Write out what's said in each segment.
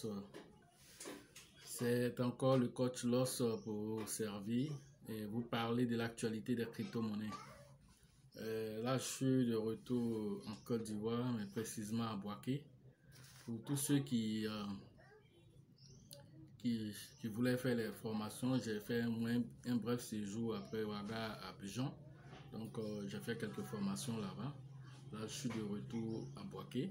tous, c'est encore le coach Loss pour vous servir et vous parler de l'actualité des crypto-monnaies. Là, je suis de retour en Côte d'Ivoire, mais précisément à Bouaké. Pour tous ceux qui voulaient faire les formations, j'ai fait un bref séjour après Ouaga à Abidjan. Donc, j'ai fait quelques formations là-bas. Là, je suis de retour à Bouaké.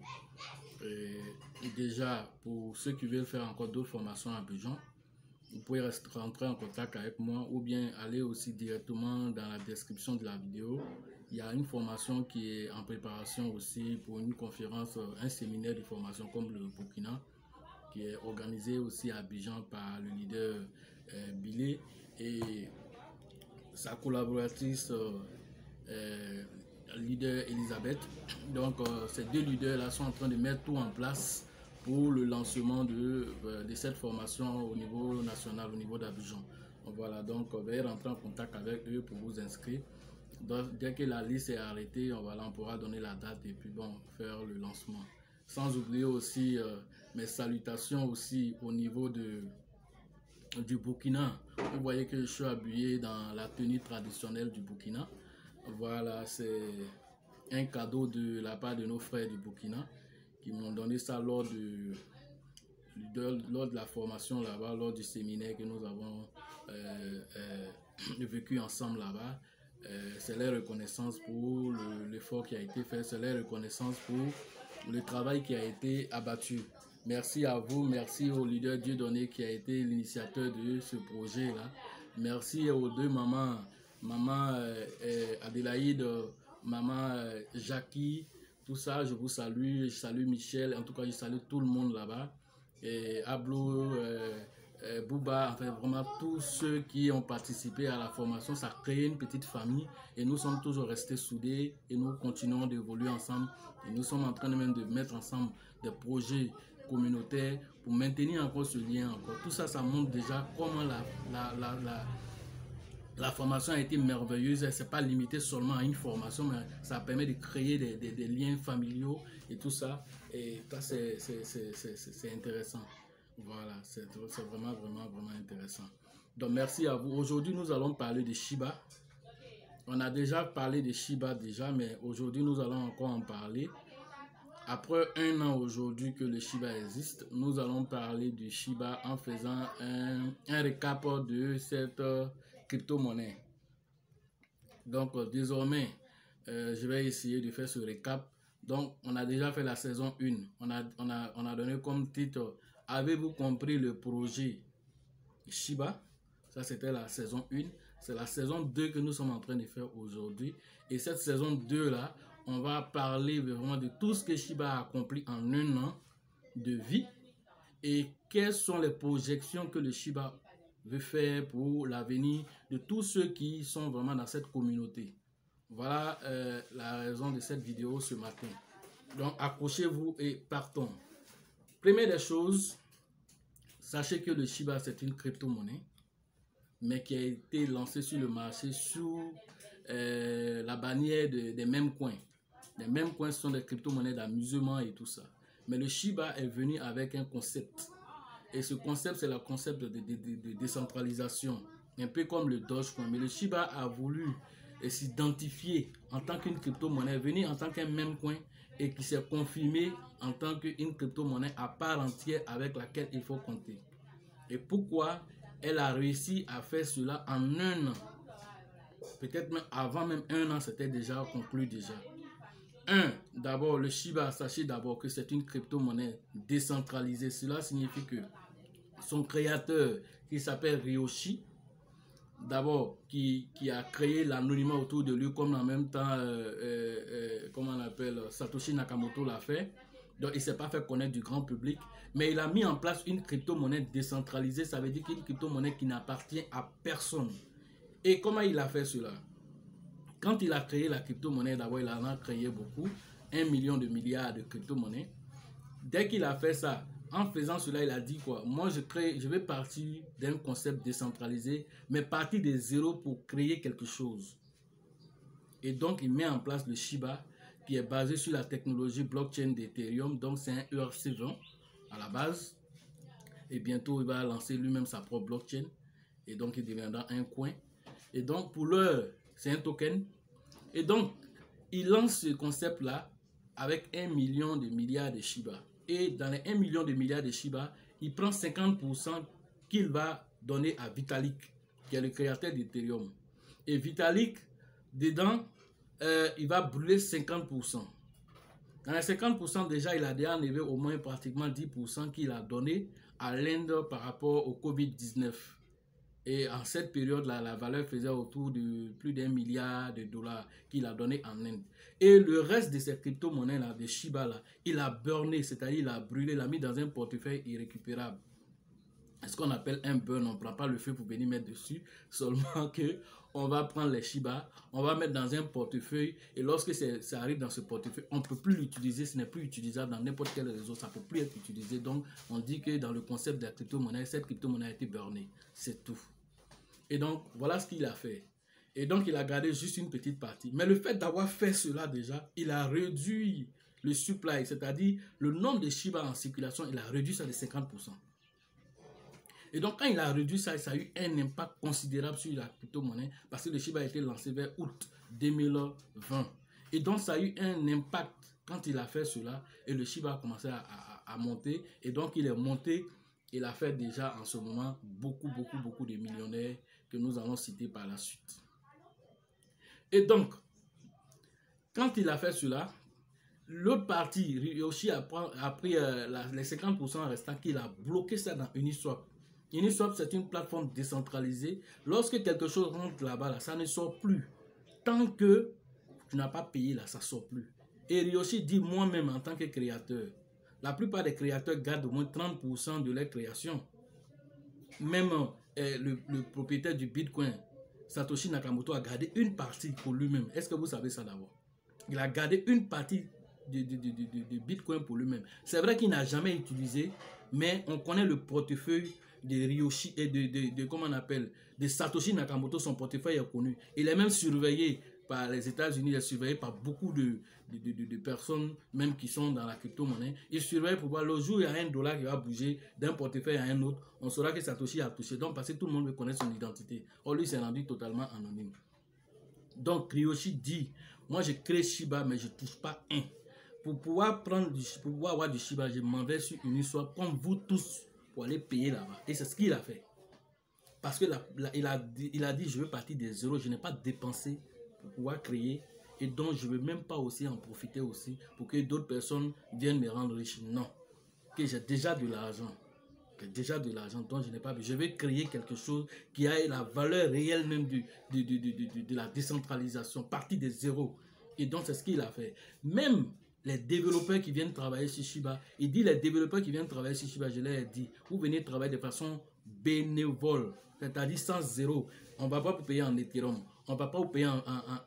Et déjà, pour ceux qui veulent faire encore d'autres formations à Abidjan, vous pouvez rentrer en contact avec moi ou bien aller aussi directement dans la description de la vidéo. Il y a une formation qui est en préparation aussi pour une conférence, un séminaire de formation comme le Burkina, qui est organisé aussi à Abidjan par le leader Bilé et sa collaboratrice leader Elisabeth. Donc ces deux leaders là sont en train de mettre tout en place pour le lancement de cette formation au niveau national, au niveau d'Abidjan. Voilà, donc veuillez rentrer en contact avec eux pour vous inscrire. Donc, dès que la liste est arrêtée, on pourra donner la date et puis bon, faire le lancement. Sans oublier aussi mes salutations aussi au niveau du Burkina. Vous voyez que je suis habillé dans la tenue traditionnelle du Burkina. Voilà, c'est un cadeau de la part de nos frères du Burkina qui m'ont donné ça lors de la formation là-bas, lors du séminaire que nous avons vécu ensemble là-bas. C'est la reconnaissance pour l'effort qui a été fait, c'est la reconnaissance pour le travail qui a été abattu. Merci à vous, merci au leader Dieudonné qui a été l'initiateur de ce projet-là. Merci aux deux mamans, maman Adélaïde, maman Jackie, tout ça, je vous salue, je salue Michel, en tout cas je salue tout le monde là-bas. Et Ablou, Bouba, enfin vraiment tous ceux qui ont participé à la formation, ça a créé une petite famille et nous sommes toujours restés soudés et nous continuons d'évoluer ensemble et nous sommes en train de même de mettre ensemble des projets communautaires pour maintenir encore ce lien encore. Tout ça, ça montre déjà comment la formation a été merveilleuse. C'est pas limité seulement à une formation, mais ça permet de créer des liens familiaux et tout ça. Et ça, c'est intéressant. Voilà, c'est vraiment intéressant. Donc, merci à vous. Aujourd'hui, nous allons parler de Shiba. On a déjà parlé de Shiba déjà, mais aujourd'hui, nous allons encore en parler. Après un an aujourd'hui que le Shiba existe, nous allons parler du Shiba en faisant un récap de cette crypto-monnaie. Donc, désormais, je vais essayer de faire ce récap. Donc, on a déjà fait la saison 1. On a donné comme titre « Avez-vous compris le projet Shiba ?» Ça, c'était la saison 1. C'est la saison 2 que nous sommes en train de faire aujourd'hui. Et cette saison 2 là, on va parler vraiment de tout ce que Shiba a accompli en un an de vie et quelles sont les projections que le Shiba veut faire pour l'avenir de tous ceux qui sont vraiment dans cette communauté. Voilà la raison de cette vidéo ce matin. Donc, accrochez-vous et partons. Première des choses, sachez que le Shiba, c'est une crypto-monnaie, mais qui a été lancée sur le marché sous la bannière des mêmes coins. Les mêmes coins sont des crypto-monnaies d'amusement et tout ça. Mais le Shiba est venu avec un concept. Et ce concept, c'est le concept de décentralisation. Un peu comme le Dogecoin. Mais le Shiba a voulu s'identifier en tant qu'une crypto-monnaie, venir en tant qu'un même coin et qui s'est confirmé en tant qu'une crypto-monnaie à part entière avec laquelle il faut compter. Et pourquoi elle a réussi à faire cela en un an? Peut-être même avant même un an, c'était déjà conclu déjà. D'abord, le Shiba, sachez d'abord que c'est une crypto-monnaie décentralisée. Cela signifie que son créateur, qui s'appelle Ryoshi, d'abord, qui a créé l'anonymat autour de lui, comme en même temps, comment on appelle, Satoshi Nakamoto l'a fait. Donc, il ne s'est pas fait connaître du grand public, mais il a mis en place une crypto-monnaie décentralisée. Ça veut dire qu'une crypto-monnaie qui n'appartient à personne. Et comment il a fait cela? Quand il a créé la crypto-monnaie, d'abord, il en a créé beaucoup, 1 million de milliards de crypto-monnaies. Dès qu'il a fait ça, en faisant cela, il a dit quoi? Moi, je vais partir d'un concept décentralisé, mais partir de zéro pour créer quelque chose. Et donc, il met en place le Shiba, qui est basé sur la technologie blockchain d'Ethereum. Donc, c'est un ERC20 à la base. Et bientôt, il va lancer lui-même sa propre blockchain. Et donc, il deviendra un coin. Et donc, pour l'heure, c'est un token. Et donc, il lance ce concept-là avec 1 million de milliards de Shiba. Et dans les 1 million de milliards de Shiba, il prend 50% qu'il va donner à Vitalik, qui est le créateur d'Ethereum. Et Vitalik, dedans, il va brûler 50%. Dans les 50%, déjà, il a déjà enlevé au moins pratiquement 10% qu'il a donné à l'Inde par rapport au Covid-19. Et en cette période-là, la valeur faisait autour de plus d'1 milliard de dollars qu'il a donné en Inde. Et le reste de ces crypto-monnaies-là, de Shiba-là, il a burné, c'est-à-dire il a brûlé, il a mis dans un portefeuille irrécupérable. Ce qu'on appelle un burn, on ne prend pas le feu pour venir mettre dessus, seulement que on va prendre les Shiba, on va mettre dans un portefeuille et lorsque ça arrive dans ce portefeuille, on ne peut plus l'utiliser, ce n'est plus utilisable dans n'importe quel réseau, ça ne peut plus être utilisé. Donc, on dit que dans le concept de la crypto-monnaie, cette crypto-monnaie a été burnée, c'est tout. Et donc, voilà ce qu'il a fait. Et donc, il a gardé juste une petite partie. Mais le fait d'avoir fait cela déjà, il a réduit le supply, c'est-à-dire le nombre de Shiba en circulation, il a réduit ça de 50%. Et donc, quand il a réduit ça, ça a eu un impact considérable sur la crypto-monnaie parce que le Shiba a été lancé vers août 2020. Et donc, ça a eu un impact quand il a fait cela et le Shiba a commencé à monter. Et donc, il est monté, il a fait déjà en ce moment beaucoup de millionnaires que nous allons citer par la suite. Et donc, quand il a fait cela, l'autre partie, Ryoshi a pris les 50% restants qu'il a bloqué ça dans Uniswap. Uniswap, c'est une plateforme décentralisée. Lorsque quelque chose rentre là-bas, ça ne sort plus. Tant que tu n'as pas payé, là, ça ne sort plus. Et Ryoshi dit moi-même en tant que créateur, la plupart des créateurs gardent au moins 30% de leur création. Même le propriétaire du Bitcoin, Satoshi Nakamoto, a gardé une partie pour lui-même. Est-ce que vous savez ça d'abord? Il a gardé une partie de Bitcoin pour lui-même. C'est vrai qu'il n'a jamais utilisé, mais on connaît le portefeuille de Ryoshi et comment on appelle, de Satoshi Nakamoto. Son portefeuille est connu. Il est même surveillé par les États-Unis, il est surveillé par beaucoup de personnes, même qui sont dans la crypto-monnaie. Il surveille pour voir le jour où il y a $1 qui va bouger d'un portefeuille à un autre, on saura que Satoshi a touché. Donc, parce que tout le monde veut connaître son identité. Or, lui, c'est rendu totalement anonyme. Donc, Ryoshi dit, moi, je crée Shiba, mais je ne touche pas un. Pour pouvoir avoir du Shiba, je m'en vais sur Uniswap, comme vous tous, pour aller payer là-bas. Et c'est ce qu'il a fait. Parce qu'il a dit, je veux partir des zéros, je n'ai pas dépensé pour pouvoir créer. Et donc, je ne veux même pas aussi en profiter aussi pour que d'autres personnes viennent me rendre riche. Non. Que j'ai déjà de l'argent. Donc je n'ai pas. Je vais créer quelque chose qui ait la valeur réelle même de la décentralisation, partie des zéros. Et donc, c'est ce qu'il a fait. Même les développeurs qui viennent travailler sur Shiba, il dit les développeurs qui viennent travailler sur Shiba, je leur ai dit, vous venez travailler de façon bénévole, c'est-à-dire sans zéro. On ne va pas vous payer en Ethereum, on ne va pas vous payer en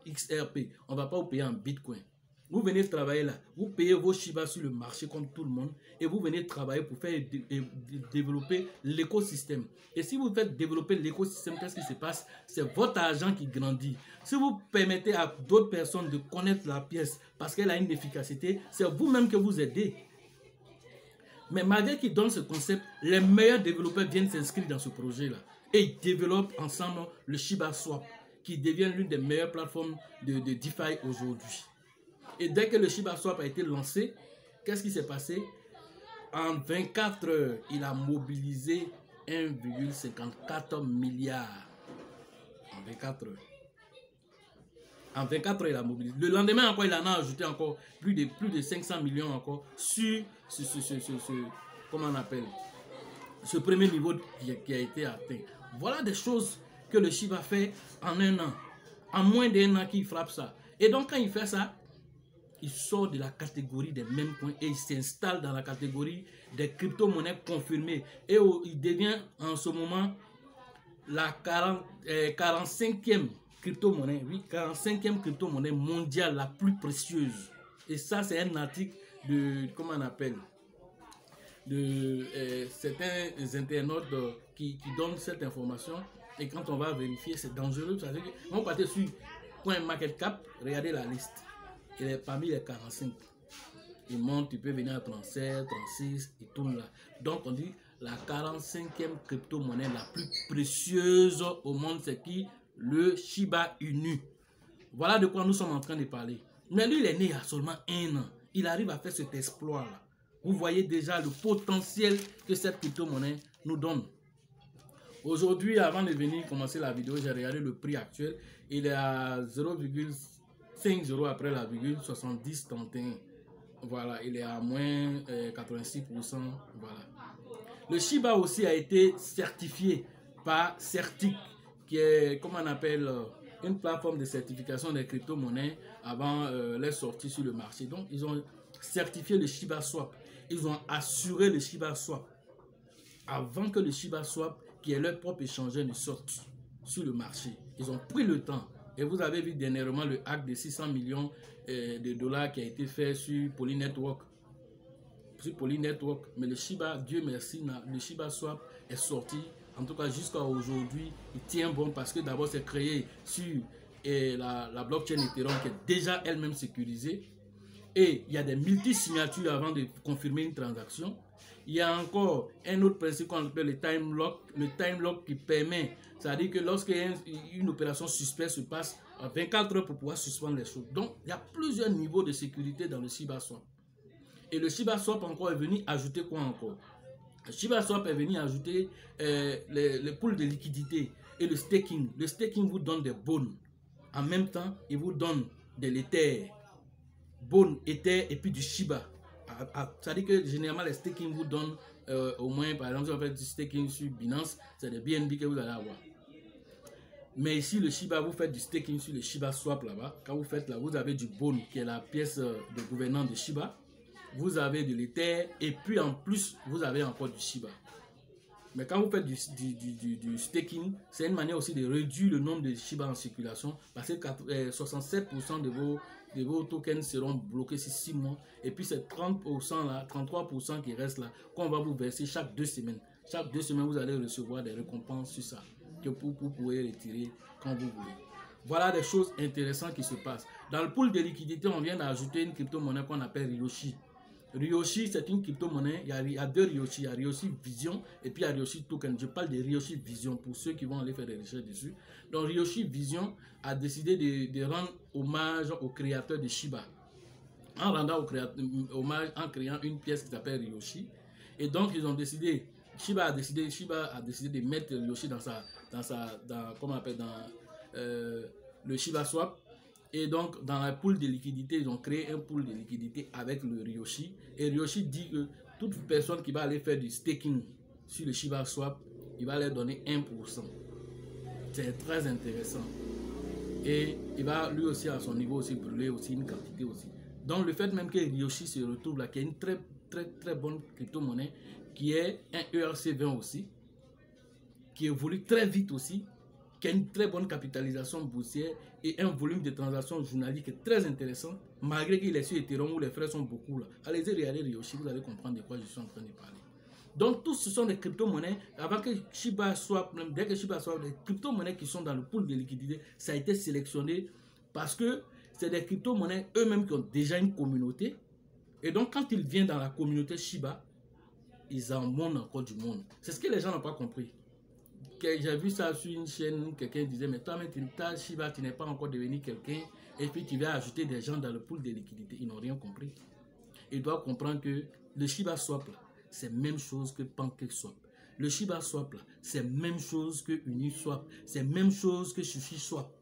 XRP, on ne va pas vous payer en Bitcoin. Vous venez travailler là, vous payez vos Shiba sur le marché comme tout le monde et vous venez travailler pour faire développer l'écosystème. Et si vous faites développer l'écosystème, qu'est-ce qui se passe? C'est votre argent qui grandit. Si vous permettez à d'autres personnes de connaître la pièce parce qu'elle a une efficacité, c'est vous-même que vous aidez. Mais malgré qu'ils donnent ce concept, les meilleurs développeurs viennent s'inscrire dans ce projet-là. Et ils développent ensemble le Shiba Swap, qui devient l'une des meilleures plateformes de DeFi aujourd'hui. Et dès que le Shiba Swap a été lancé, qu'est-ce qui s'est passé? En 24 heures, il a mobilisé 1,54 milliard. En 24 heures. En 24 heures, il a mobilisé. Le lendemain, encore, il en a ajouté encore plus de 500 millions encore sur comment on appelle, ce premier niveau qui a été atteint. Voilà des choses que le Shiba fait en un an. En moins d'un an qu'il frappe ça. Et donc, quand il fait ça, il sort de la catégorie des mêmes coins et il s'installe dans la catégorie des crypto-monnaies confirmées. Et il devient en ce moment la 45e crypto-monnaie, oui, 45e crypto-monnaie mondiale la plus précieuse. Et ça, c'est un article de, comment on appelle, de certains internautes qui donnent cette information. Et quand on va vérifier, c'est dangereux. On partait sur CoinMarketCap, regardez la liste. Il est parmi les 45. Il monte, tu peux venir à 37, 36, il tourne là. Donc on dit la 45e crypto-monnaie la plus précieuse au monde, c'est qui? Le Shiba Inu. Voilà de quoi nous sommes en train de parler. Mais lui, il est né il y a seulement 1 an. Il arrive à faire cet exploit-là. Vous voyez déjà le potentiel que cette crypto-monnaie nous donne. Aujourd'hui, avant de venir commencer la vidéo, j'ai regardé le prix actuel. Il est à 0,50 après la virgule 7031. Voilà, il est à moins 86%. Voilà. Le Shiba aussi a été certifié par Certic, qui est, comme on appelle, une plateforme de certification des crypto-monnaies avant les sorties sur le marché. Donc, ils ont certifié le Shiba Swap. Ils ont assuré le Shiba Swap avant que le Shiba Swap, qui est leur propre échangeur, ne sorte sur le marché. Ils ont pris le temps. Et vous avez vu dernièrement le hack de 600 millions de dollars qui a été fait sur Poly Network. Mais le Shiba, Dieu merci, le Shiba Swap est sorti. En tout cas, jusqu'à aujourd'hui, il tient bon parce que d'abord, c'est créé sur la blockchain Ethereum qui est déjà elle-même sécurisée. Et il y a des multi-signatures avant de confirmer une transaction. Il y a encore un autre principe qu'on appelle le time lock. Le time lock qui permet, c'est-à-dire que lorsqu'une opération suspecte se passe, en 24 heures pour pouvoir suspendre les choses. Donc, il y a plusieurs niveaux de sécurité dans le Shiba Swap. Et le Shiba Swap encore est venu ajouter quoi encore? Le Shiba Swap est venu ajouter les pools de liquidité et le staking. Le staking vous donne des bonnes. En même temps, il vous donne de l'Ether. Bonnes, Ether et puis du Shiba. C'est-à-dire que généralement les staking vous donnent au moins, par exemple, si on fait du staking sur Binance, c'est des BNB que vous allez avoir. Mais ici, le Shiba, vous faites du staking sur le Shiba Swap là-bas. Quand vous faites là, vous avez du Bone qui est la pièce de gouvernance de Shiba. Vous avez de l'Ether et puis en plus, vous avez encore du Shiba. Mais quand vous faites du staking, c'est une manière aussi de réduire le nombre de Shiba en circulation parce que 67% de vos tokens seront bloqués sur 6 mois. Et puis c'est 30% là, 33% qui reste là, qu'on va vous verser chaque 2 semaines. Chaque 2 semaines, vous allez recevoir des récompenses sur ça, que vous pouvez retirer quand vous voulez. Voilà des choses intéressantes qui se passent. Dans le pool de liquidité, on vient d'ajouter une crypto-monnaie qu'on appelle Ryoshi. Ryoshi, c'est une crypto-monnaie. Il y a 2 Ryoshi. Il y a Ryoshi Vision et puis il y a Ryoshi Token. Je parle de Ryoshi Vision pour ceux qui vont aller faire des recherches dessus. Donc Ryoshi Vision a décidé de rendre hommage au créateur de Shiba. En rendant hommage, en créant une pièce qui s'appelle Ryoshi. Et donc ils ont décidé, Shiba a décidé de mettre Ryoshi comment on appelle, le Shiba Swap. Et donc, dans la pool de liquidité, ils ont créé un pool de liquidité avec le Ryoshi. Et Ryoshi dit que toute personne qui va aller faire du staking sur le Shiba Swap, il va leur donner 1%. C'est très intéressant. Et il va lui aussi à son niveau aussi brûler aussi une quantité aussi. Donc, le fait même que Ryoshi se retrouve là, qui est une très bonne crypto-monnaie, qui est un ERC20 aussi, qui évolue très vite aussi, qui a une très bonne capitalisation boursière et un volume de transactions journalières très intéressant, malgré qu'il est sur Ethereum où les frais sont beaucoup là. Allez-y regarder Ryoshi, vous allez comprendre de quoi je suis en train de parler. Donc tous ce sont des crypto-monnaies, avant que Shiba Swap, dès que Shiba Swap, les crypto-monnaies qui sont dans le pool de liquidité, ça a été sélectionné parce que c'est des crypto-monnaies eux-mêmes qui ont déjà une communauté. Et donc quand ils viennent dans la communauté Shiba, ils en montrent encore du monde. C'est ce que les gens n'ont pas compris. J'ai vu ça sur une chaîne, quelqu'un disait, mais toi, ta Shiba, tu n'es pas encore devenu quelqu'un, et puis tu vas ajouter des gens dans le pool de liquidité. Ils n'ont rien compris. Ils doivent comprendre que le Shiba Swap, c'est la même chose que PancakeSwap. Le Shiba Swap, c'est la même chose que Uniswap. C'est la même chose que SushiSwap.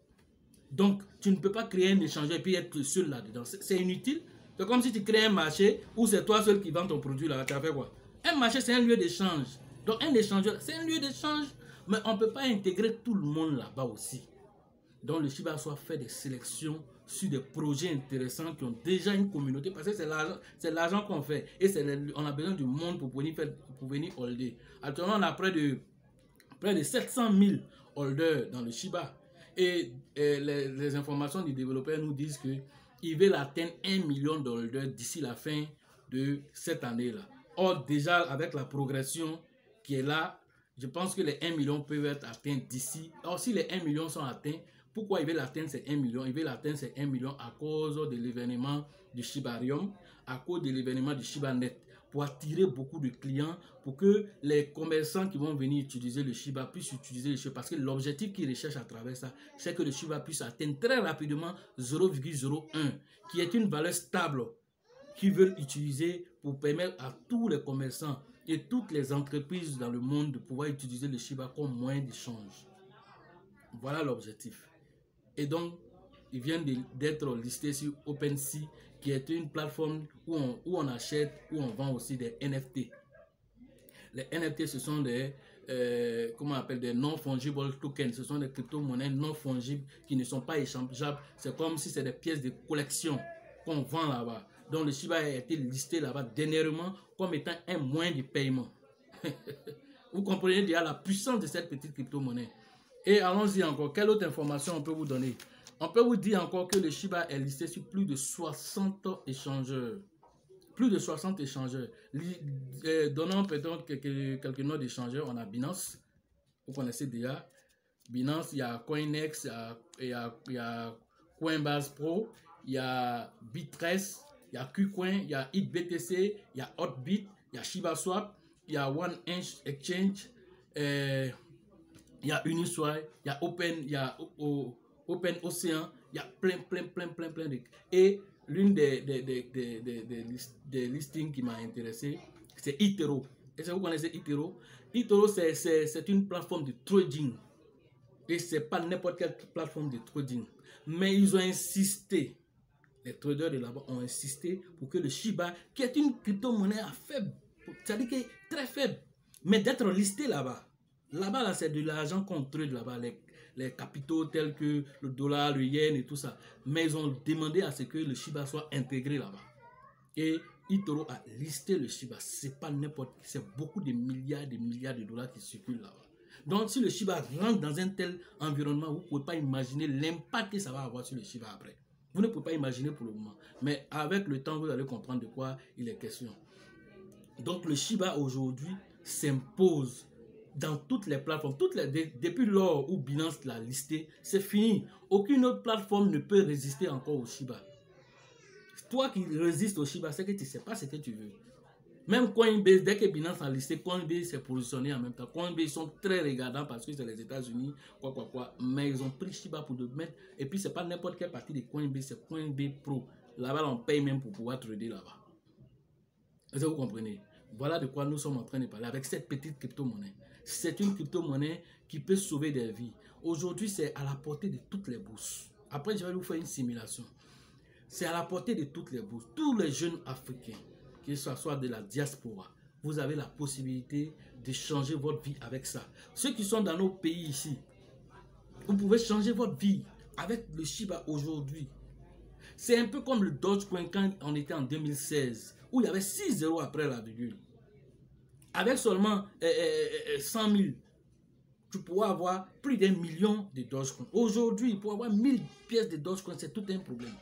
Donc, tu ne peux pas créer un échangeur et puis être seul là-dedans. C'est inutile. C'est comme si tu crées un marché où c'est toi seul qui vends ton produit là. Tu as fait quoi? Un marché, c'est un lieu d'échange. Donc, un échangeur, c'est un lieu d'échange. Mais on ne peut pas intégrer tout le monde là-bas aussi. Donc le Shiba Swap fait des sélections sur des projets intéressants qui ont déjà une communauté. Parce que c'est l'argent qu'on fait. Et on a besoin du monde pour venir holder. Actuellement, on a près de 700 000 holders dans le Shiba. Et les informations du développeur nous disent qu'ils veulent atteindre 1 million de holders d'ici la fin de cette année-là. Or, déjà avec la progression qui est là, je pense que les 1 million peuvent être atteints d'ici. Alors, si les 1 million sont atteints, pourquoi ils veulent atteindre ces 1 million? Ils veulent atteindre ces 1 million à cause de l'événement du Shibarium, à cause de l'événement du Shiba Net. pour attirer beaucoup de clients, pour que les commerçants qui vont venir utiliser le Shiba puissent utiliser le Shiba. Parce que l'objectif qu'ils recherchent à travers ça, c'est que le Shiba puisse atteindre très rapidement 0,01, qui est une valeur stable qu'ils veulent utiliser pour permettre à tous les commerçants et toutes les entreprises dans le monde de pouvoir utiliser le Shiba comme moyen d'échange. Voilà l'objectif. Et donc, il vient d'être listé sur OpenSea, qui est une plateforme où on achète, où on vend aussi des NFT. Les NFT, ce sont des, comment on appelle, des non-fungible tokens. Ce sont des crypto-monnaies non fungibles qui ne sont pas échangeables. C'est comme si c'est des pièces de collection qu'on vend là-bas. Donc le Shiba a été listé là-bas dernièrement comme étant un moyen de paiement. Vous comprenez déjà la puissance de cette petite crypto-monnaie. Et allons-y encore. Quelle autre information on peut vous donner? On peut vous dire encore que le Shiba est listé sur plus de 60 échangeurs. Plus de 60 échangeurs. Donnons peut-être quelques noms d'échangeurs. On a Binance. Vous connaissez déjà. Binance, il y a Coinex, il y a Coinbase Pro, il y a Bittrex, il y a KuCoin, il y a HitBTC, il y a Hotbit, il y a ShibaSwap, il y a OneInch Exchange, il y a Uniswap, il y a OpenOcean, il y a plein de... Et l'une des listings qui m'a intéressé, c'est eToro. Est-ce que vous connaissez eToro? eToro, c'est une plateforme de trading. Et ce n'est pas n'importe quelle plateforme de trading. Mais ils ont insisté, les traders de là-bas ont insisté pour que le Shiba, qui est une crypto-monnaie à faible, c'est-à-dire qu'il est très faible, mais d'être listé là-bas. Là-bas, là, c'est de l'argent qu'on trade là-bas, les capitaux tels que le dollar, le yen et tout ça. Mais ils ont demandé à ce que le Shiba soit intégré là-bas. Et eToro a listé le Shiba. C'est pas n'importe qui, c'est beaucoup de milliards de dollars qui circulent là-bas. Donc, si le Shiba rentre dans un tel environnement, vous ne pouvez pas imaginer l'impact que ça va avoir sur le Shiba après. Vous ne pouvez pas imaginer pour le moment. Mais avec le temps, vous allez comprendre de quoi il est question. Donc, le Shiba aujourd'hui s'impose dans toutes les plateformes. Depuis lors où Binance l'a listé, c'est fini. Aucune autre plateforme ne peut résister encore au Shiba. Toi qui résistes au Shiba, c'est que tu ne sais pas ce que tu veux. Même Coinbase, dès que Binance a listé, Coinbase s'est positionné en même temps. Coinbase, ils sont très regardants parce que c'est les États-Unis, mais ils ont pris Shiba pour le mettre. Et puis, ce n'est pas n'importe quelle partie de Coinbase, c'est Coinbase Pro. Là-bas, on paye même pour pouvoir trader là-bas. Est-ce que vous comprenez? Voilà de quoi nous sommes en train de parler avec cette petite crypto-monnaie. C'est une crypto-monnaie qui peut sauver des vies. Aujourd'hui, c'est à la portée de toutes les bourses. Après, je vais vous faire une simulation. C'est à la portée de toutes les bourses. Tous les jeunes Africains, que ce soit de la diaspora, vous avez la possibilité de changer votre vie avec ça. Ceux qui sont dans nos pays ici, vous pouvez changer votre vie avec le Shiba aujourd'hui. C'est un peu comme le Dogecoin quand on était en 2016, où il y avait 6 zéros après la virgule. Avec seulement 100 000, tu pourras avoir plus d'1 million de Dogecoin. Aujourd'hui, pour avoir 1000 pièces de Dogecoin, c'est tout un problème.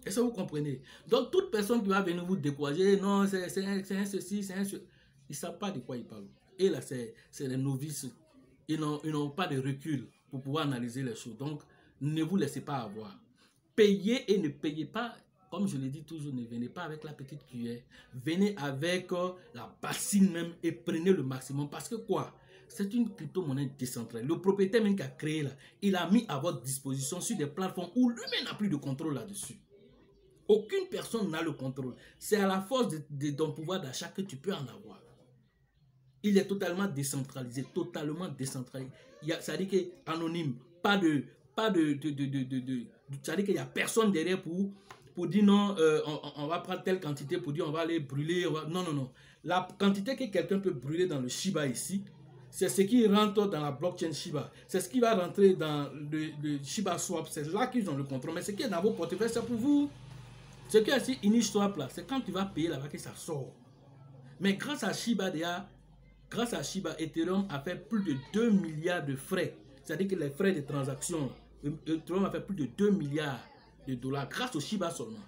Est-ce que vous comprenez? Donc, toute personne qui va venir vous décourager, non, c'est un ceci, c'est un ceci, ils ne savent pas de quoi ils parlent. Et là, c'est les novices. Ils n'ont pas de recul pour pouvoir analyser les choses. Donc, ne vous laissez pas avoir. Payez et ne payez pas, comme je l'ai dit toujours, ne venez pas avec la petite cuillère. Venez avec la bassine même et prenez le maximum. Parce que quoi? C'est une crypto-monnaie décentralisée. Le propriétaire même qui a créé là, il a mis à votre disposition sur des plateformes où lui-même n'a plus de contrôle là-dessus. Aucune personne n'a le contrôle. C'est à la force de ton pouvoir d'achat que tu peux en avoir. Il est totalement décentralisé, C'est-à-dire qu'il est anonyme. C'est-à-dire qu'il n'y a personne derrière pour dire non, on va prendre telle quantité pour dire on va aller brûler. Non. La quantité que quelqu'un peut brûler dans le Shiba ici, c'est ce qui rentre dans la blockchain Shiba. C'est ce qui va rentrer dans le Shiba Swap. C'est là qu'ils ont le contrôle. Mais ce qui est dans vos portefeuilles, c'est pour vous. Ce qui est ici, Uniswap là, c'est quand tu vas payer là-bas que ça sort. Mais grâce à Shiba, Ethereum a fait plus de 2 milliards de frais. C'est-à-dire que les frais de transaction, Ethereum a fait plus de 2 milliards de dollars grâce au Shiba seulement.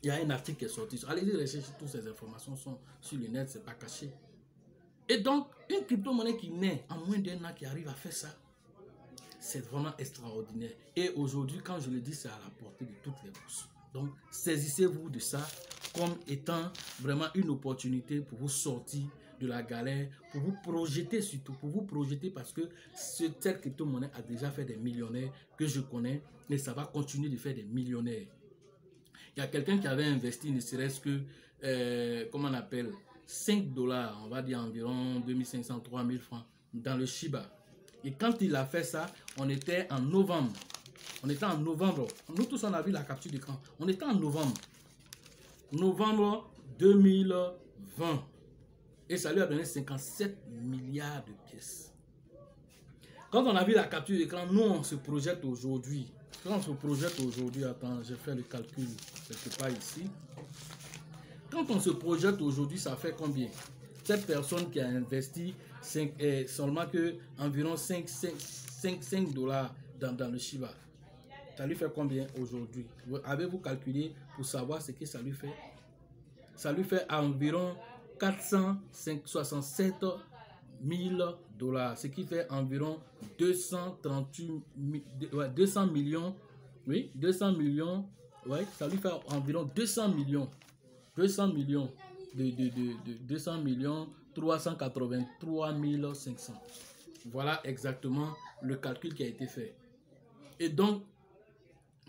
Il y a un article qui est sorti. Allez-y rechercher toutes ces informations sont sur le net, c'est pas caché. Et donc, une crypto-monnaie qui naît en moins d'un an, qui arrive à faire ça, c'est vraiment extraordinaire. Et aujourd'hui, quand je le dis, c'est à la portée de toutes les bourses. Donc, saisissez-vous de ça comme étant vraiment une opportunité pour vous sortir de la galère, pour vous projeter surtout, pour vous projeter parce que cette crypto-monnaie a déjà fait des millionnaires que je connais et ça va continuer de faire des millionnaires. Il y a quelqu'un qui avait investi ne serait-ce que, comment on appelle, 5 $, on va dire environ 2500, 3000 francs dans le Shiba. Et quand il a fait ça, on était en novembre. On était en novembre. Nous tous, on a vu la capture d'écran. On était en novembre. Novembre 2020. Et ça lui a donné 57 milliards de pièces. Quand on a vu la capture d'écran, nous, on se projette aujourd'hui. Quand on se projette aujourd'hui, attends, j'ai fait le calcul quelque part ici. Quand on se projette aujourd'hui, ça fait combien? Cette personne qui a investi seulement que environ 5 $, dans le Shiba. Ça lui fait combien aujourd'hui? Avez-vous calculé pour savoir ce que ça lui fait? Ça lui fait environ 467 000 $, ce qui fait environ 200 millions. Oui, 200 millions. Ouais, ça lui fait environ 200 millions. 200 millions 383 500. Voilà exactement le calcul qui a été fait. Et donc,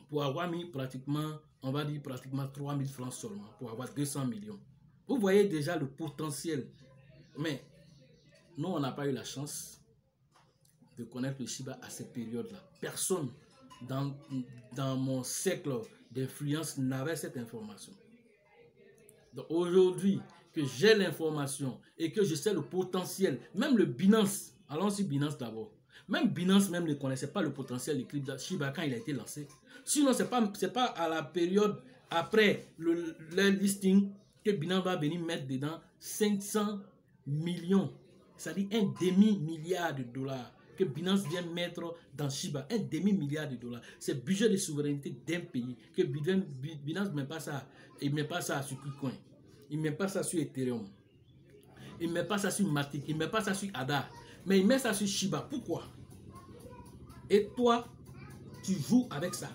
pour avoir mis pratiquement, on va dire pratiquement 3000 francs seulement, pour avoir 200 millions. Vous voyez déjà le potentiel. Mais nous, on n'a pas eu la chance de connaître le Shiba à cette période-là. Personne dans mon cercle d'influence n'avait cette information. Donc aujourd'hui, que j'ai l'information et que je sais le potentiel, même le Binance, allons sur Binance d'abord. Même Binance même ne connaissait pas le potentiel du crypto Shiba quand il a été lancé. Sinon, c'est pas à la période après le listing que Binance va venir mettre dedans 500 millions. C'est-à-dire un demi-milliard de dollars que Binance vient mettre dans Shiba. Un demi-milliard de dollars. C'est le budget de souveraineté d'un pays. Que Binance ne met pas ça. Il ne met pas ça sur Bitcoin. Il ne met pas ça sur Ethereum. Il ne met pas ça sur Matic. Il ne met pas ça sur ADA. Mais il met ça sur Shiba. Pourquoi? Et toi, tu joues avec ça.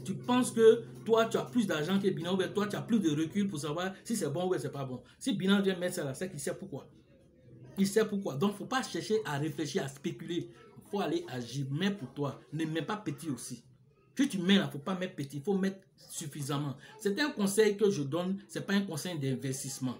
Tu penses que toi, tu as plus d'argent que Binance, ou toi, tu as plus de recul pour savoir si c'est bon ou c'est pas bon. Si Binance vient mettre ça là, c'est qu'il sait pourquoi. Il sait pourquoi. Donc, il ne faut pas chercher à réfléchir, à spéculer. Il faut aller agir. Mets pour toi. Ne mets pas petit aussi. Si tu mets là, il ne faut pas mettre petit. Il faut mettre suffisamment. C'est un conseil que je donne. Ce n'est pas un conseil d'investissement.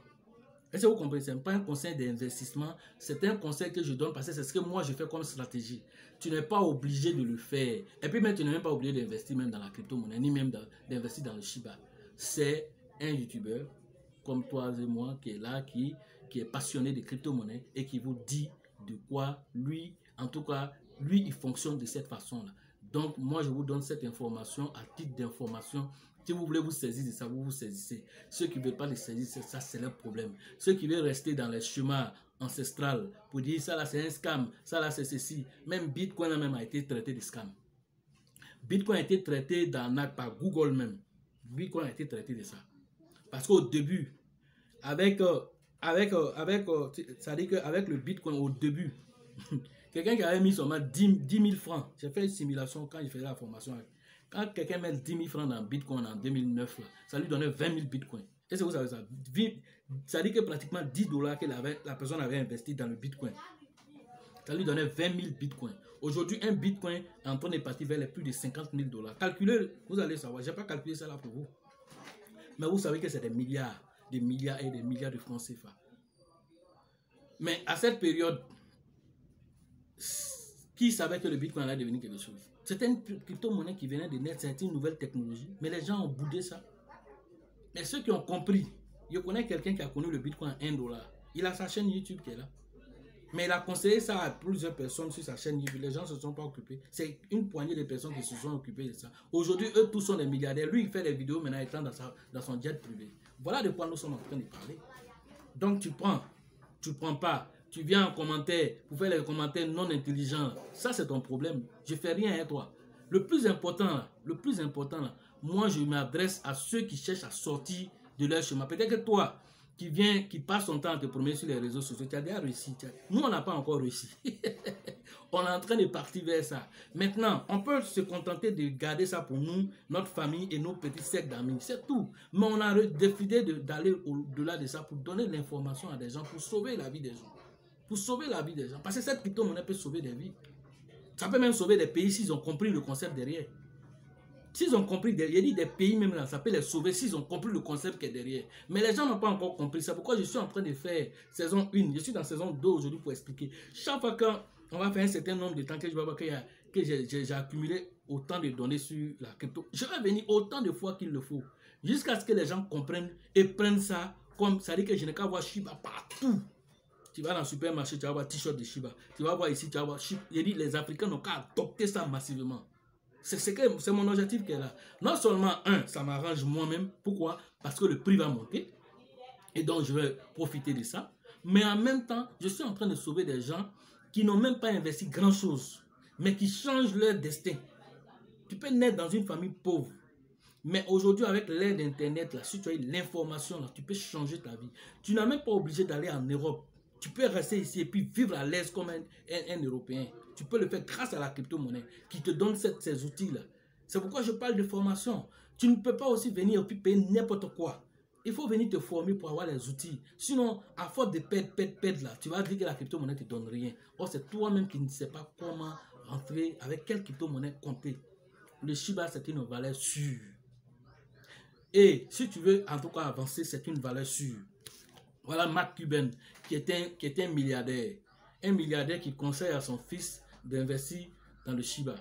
Est-ce que vous comprenez? Ce n'est pas un conseil d'investissement. C'est un conseil que je donne parce que c'est ce que moi, je fais comme stratégie. Tu n'es pas obligé de le faire. Et puis même, tu n'es même pas obligé d'investir même dans la crypto-monnaie, ni même d'investir dans le Shiba. C'est un YouTuber comme toi et moi qui est là, qui est passionné de crypto-monnaie et qui vous dit de quoi lui, en tout cas, lui, il fonctionne de cette façon-là. Donc, moi, je vous donne cette information à titre d'information. Si vous voulez vous saisir de ça, vous vous saisissez. Ceux qui ne veulent pas les saisir, ça, c'est leur problème. Ceux qui veulent rester dans les chemins ancestrales pour dire ça là, c'est un scam, ça là, c'est ceci. Même Bitcoin même a été traité de scam. Bitcoin a été traité d'arnaque par Google même. Bitcoin a été traité de ça. Parce qu'au début, avec c'est-à-dire qu'avec le Bitcoin au début, quelqu'un qui avait mis seulement 10 000 francs, j'ai fait une simulation quand il faisait la formation. Quand quelqu'un met 10 000 francs dans Bitcoin en 2009, ça lui donnait 20 000 Bitcoins. Est-ce que vous savez ça? Ça dit que pratiquement 10 $ que la personne avait investi dans le Bitcoin. Ça lui donnait 20 000 Bitcoins. Aujourd'hui, un Bitcoin est en train de partir vers les plus de 50 000 $. Calculez, vous allez savoir. Je n'ai pas calculé ça là pour vous. Mais vous savez que c'est des milliards et des milliards de francs CFA. Mais à cette période, qui savait que le Bitcoin allait devenir quelque chose? C'était une crypto-monnaie qui venait de naître, c'était une nouvelle technologie. Mais les gens ont boudé ça. Mais ceux qui ont compris, je connais quelqu'un qui a connu le Bitcoin à 1 $. Il a sa chaîne YouTube qui est là. Mais il a conseillé ça à plusieurs personnes sur sa chaîne YouTube. Les gens ne se sont pas occupés. C'est une poignée de personnes qui se sont occupées de ça. Aujourd'hui, eux tous sont des milliardaires. Lui, il fait des vidéos maintenant étant dans son jet privé. Voilà de quoi nous sommes en train de parler. Donc tu prends pas. Tu viens en commentaire pour faire les commentaires non intelligents. Ça, c'est ton problème. Je ne fais rien à toi. Le plus important, moi, je m'adresse à ceux qui cherchent à sortir de leur chemin. Peut-être que toi, qui passe son temps à te promener sur les réseaux sociaux, tu as déjà réussi. Nous, on n'a pas encore réussi. On est en train de partir vers ça. Maintenant, on peut se contenter de garder ça pour nous, notre famille et nos petits cercles d'amis. C'est tout. Mais on a décidé d'aller au-delà de ça pour donner l'information à des gens, pour sauver la vie des gens. Pour sauver la vie des gens. Parce que cette crypto-monnaie peut sauver des vies. Ça peut même sauver des pays s'ils ont compris le concept derrière. S'ils ont compris, il y a des pays même là, ça peut les sauver s'ils ont compris le concept qui est derrière. Mais les gens n'ont pas encore compris. C'est pourquoi je suis en train de faire saison 1. Je suis dans saison 2 aujourd'hui pour expliquer. Chaque fois qu'on va faire un certain nombre de temps que je vais voir que j'ai accumulé autant de données sur la crypto, je vais venir autant de fois qu'il le faut. Jusqu'à ce que les gens comprennent et prennent ça comme ça dit que je n'ai qu'à voir Shiba partout. Tu vas dans le supermarché, tu vas voir t-shirt de Shiba. Tu vas voir ici, tu vas voir Shiba. Je dis, les Africains n'ont qu'à adopter ça massivement. C'est mon objectif qui est là. Non seulement, ça m'arrange moi-même. Pourquoi? Parce que le prix va monter. Et donc, je vais profiter de ça. Mais en même temps, je suis en train de sauver des gens qui n'ont même pas investi grand-chose, mais qui changent leur destin. Tu peux naître dans une famille pauvre. Mais aujourd'hui, avec l'aide d'Internet, si tu as l'information, tu peux changer ta vie. Tu n'as même pas obligé d'aller en Europe. Tu peux rester ici et puis vivre à l'aise comme un Européen. Tu peux le faire grâce à la crypto-monnaie qui te donne ces outils-là. C'est pourquoi je parle de formation. Tu ne peux pas aussi venir et puis payer n'importe quoi. Il faut venir te former pour avoir les outils. Sinon, à force de perdre là, tu vas dire que la crypto-monnaie ne te donne rien. Or, c'est toi-même qui ne sais pas comment rentrer, avec quelle crypto-monnaie compter. Le Shiba, c'est une valeur sûre. Et si tu veux en tout cas avancer, c'est une valeur sûre. Voilà Mark Cuban, qui est un milliardaire. Un milliardaire qui conseille à son fils d'investir dans le Shiba.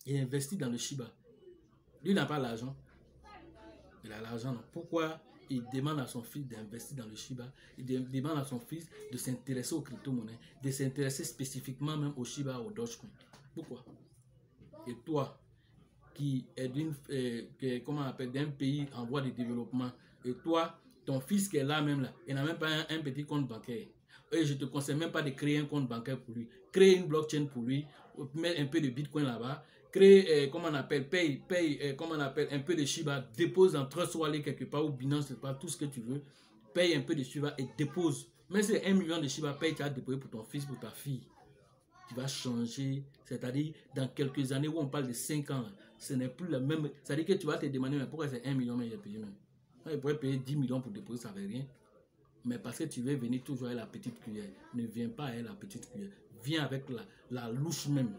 Il investit dans le Shiba. Lui n'a pas l'argent. Il a l'argent. Pourquoi il demande à son fils d'investir dans le Shiba? Il demande à son fils de s'intéresser aux crypto-monnaies, de s'intéresser spécifiquement même au Shiba, au Dogecoin. Pourquoi? Et toi, qui est d'un pays en voie de développement, et toi, ton fils qui est là même là, il n'a même pas un petit compte bancaire. Et je ne te conseille même pas de créer un compte bancaire pour lui. Créer une blockchain pour lui, mettre un peu de Bitcoin là-bas, créer, un peu de Shiba, dépose en Trust Wallet quelque part ou Binance, pas tout ce que tu veux, paye un peu de Shiba et dépose. Même si c'est 1 million de Shiba, paye, tu as déposé pour ton fils, pour ta fille. Tu vas changer, c'est-à-dire dans quelques années où on parle de 5 ans, ce n'est plus la même. C'est-à-dire que tu vas te demander, mais pourquoi c'est 1 million, mais j'ai payé même. Il pourrait payer 10 millions pour déposer, ça ne fait rien. Mais parce que tu veux venir toujours avec la petite cuillère. Ne viens pas avec la petite cuillère. Viens avec la louche même.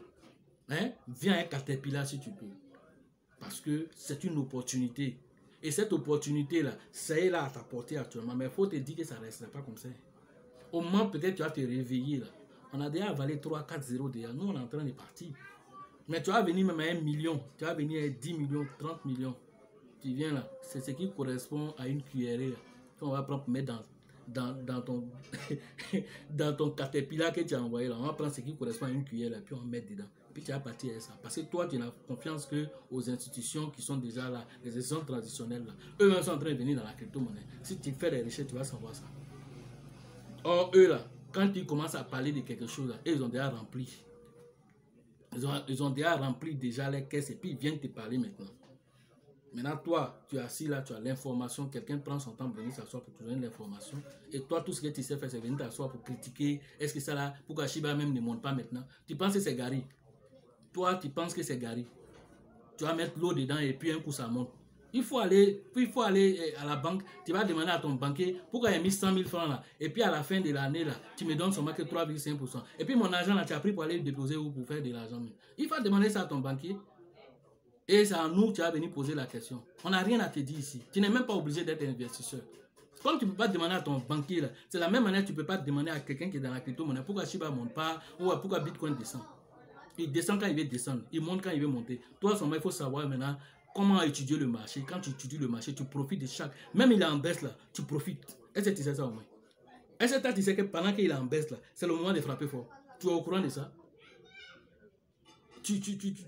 Hein? Viens avec Caterpillar si tu peux. Parce que c'est une opportunité. Et cette opportunité-là, ça est là à ta portée actuellement. Mais il faut te dire que ça ne restera pas comme ça. Au moins, peut-être tu vas te réveiller là. On a déjà avalé 3-4-0 déjà. Nous, on est en train de partir. Mais tu vas venir même à 1 million. Tu vas venir à 10 millions, 30 millions. Tu viens là. C'est ce qui correspond à une cuillerée. On va prendre pour mettre dans ton Caterpillar que tu as envoyé là. On va prendre ce qui correspond à une cuillère là. Puis on va mettre dedans. Puis tu vas partir avec ça. Parce que toi, tu n'as confiance que aux institutions qui sont déjà là. Les institutions traditionnelles là. Eux-mêmes sont en train de venir dans la crypto-monnaie. Si tu fais des recherches, tu vas savoir ça. Or, eux là, quand ils commencent à parler de quelque chose, là, ils ont déjà rempli. Ils ont déjà rempli déjà les caisses et puis ils viennent te parler maintenant. Maintenant, toi, tu es assis là, tu as l'information, quelqu'un prend son temps pour venir s'asseoir pour te donner l'information. Et toi, tout ce que tu sais faire, c'est venir t'asseoir pour critiquer. Est-ce que ça là, pourquoi Shiba même ne monte pas maintenant? Tu penses que c'est Gary. Toi, tu penses que c'est Gary. Tu vas mettre l'eau dedans et puis un coup ça monte. Il faut aller à la banque, tu vas demander à ton banquier pourquoi il a mis 100 000 francs là. Et puis à la fin de l'année là, tu me donnes seulement que 3,5%. Et puis mon argent là, tu as pris pour aller le déposer ou pour faire de l'argent. Il faut demander ça à ton banquier. Et c'est à nous, tu vas venir poser la question. On n'a rien à te dire ici. Tu n'es même pas obligé d'être investisseur. Comme tu ne peux pas demander à ton banquier là, c'est la même manière que tu ne peux pas demander à quelqu'un qui est dans la crypto-monnaie pourquoi Shiba ne monte pas ou pourquoi Bitcoin descend. Il descend quand il veut descendre, il monte quand il veut monter. Toi, seulement, il faut savoir maintenant comment étudier le marché. Quand tu étudies le marché, tu profites de chaque. Même il est en baisse là, tu profites. Est-ce que tu sais ça au moins? Est-ce que tu sais que pendant qu'il est en baisse là, c'est le moment de frapper fort? Tu es au courant de ça?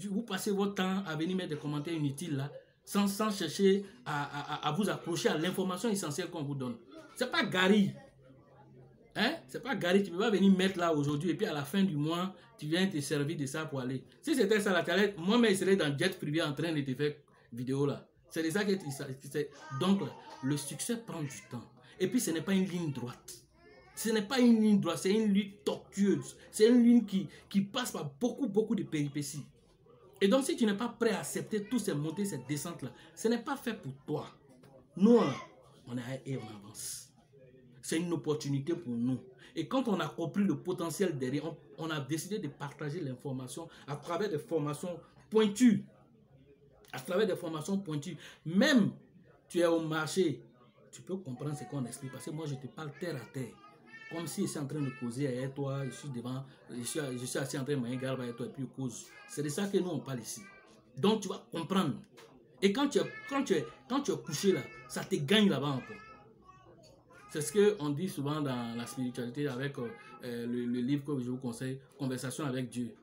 Vous passez votre temps à venir mettre des commentaires inutiles là, sans chercher à vous accrocher à l'information essentielle qu'on vous donne. C'est pas Gary. Hein? C'est pas Gary, tu peux pas venir mettre là aujourd'hui et puis à la fin du mois, tu viens te servir de ça pour aller. Si c'était ça, là, moi-même, je serais dans jet privé en train de te faire vidéo là. C'est de ça que donc là, le succès prend du temps. Et puis ce n'est pas une ligne droite. Ce n'est pas une ligne droite, c'est une ligne tortueuse. C'est une ligne qui passe par beaucoup de péripéties. Et donc, si tu n'es pas prêt à accepter toutes ces montées, ces descentes-là, ce n'est pas fait pour toi. Nous, on est et on avance. C'est une opportunité pour nous. Et quand on a compris le potentiel derrière, on a décidé de partager l'information à travers des formations pointues. À travers des formations pointues. Même, tu es au marché, tu peux comprendre ce qu'on explique. Parce que moi, je te parle terre à terre. Comme si je suis en train de causer avec toi, je suis devant, je suis assis en train de manger garde avec toi et puis je cause. C'est de ça que nous, on parle ici. Donc, tu vas comprendre. Et quand tu es couché là, ça te gagne là-bas encore. C'est ce qu'on dit souvent dans la spiritualité avec le livre que je vous conseille, Conversation avec Dieu.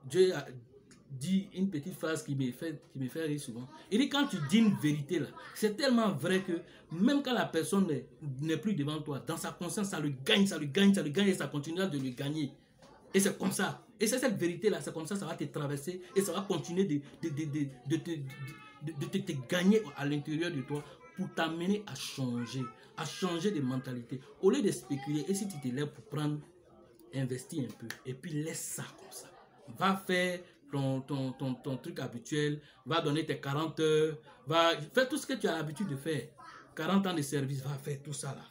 Dieu a dit une petite phrase qui me fait rire souvent. Il dit quand tu dis une vérité là, c'est tellement vrai que même quand la personne n'est plus devant toi, dans sa conscience, ça le gagne et ça continuera de le gagner. Et c'est comme ça. Et c'est cette vérité là, c'est comme ça va te traverser et ça va continuer de te gagner à l'intérieur de toi pour t'amener à changer de mentalité. Au lieu de spéculer, et si tu te lèves pour prendre, investis un peu et puis laisse ça comme ça. Va faire ton truc habituel, va donner tes 40 heures, va faire tout ce que tu as l'habitude de faire. 40 ans de service, va faire tout ça là.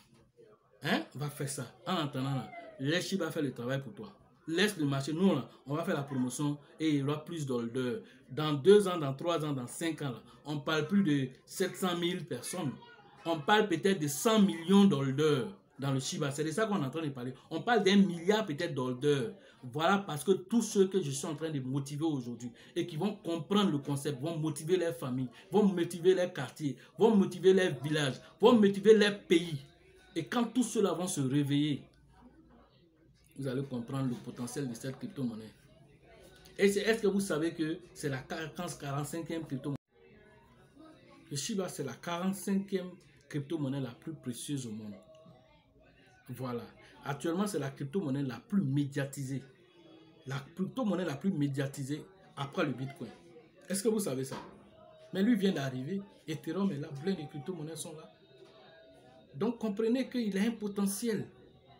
Hein? Va faire ça. En attendant là, laisse Shiba faire le travail pour toi. Laisse le marché. Nous là, on va faire la promotion et il y aura plus d'orders. Dans 2 ans, dans 3 ans, dans 5 ans là, on parle plus de 700 000 personnes. On parle peut-être de 100 millions d'orders dans le Shiba. C'est de ça qu'on est en train de parler. On parle d'1 milliard peut-être d'orders. Voilà parce que tous ceux que je suis en train de motiver aujourd'hui et qui vont comprendre le concept, vont motiver leur famille, vont motiver leur quartier, vont motiver leur village, vont motiver leur pays. Et quand tous ceux-là vont se réveiller, vous allez comprendre le potentiel de cette crypto-monnaie. Et est-ce que vous savez que c'est la 45e crypto-monnaie? Le Shiba, c'est la 45e crypto-monnaie la plus précieuse au monde. Voilà. Actuellement, c'est la crypto-monnaie la plus médiatisée. La crypto-monnaie la plus médiatisée après le Bitcoin. Est-ce que vous savez ça? Mais lui vient d'arriver. Ethereum est là. Plein de crypto-monnaies sont là. Donc, comprenez qu'il a un potentiel.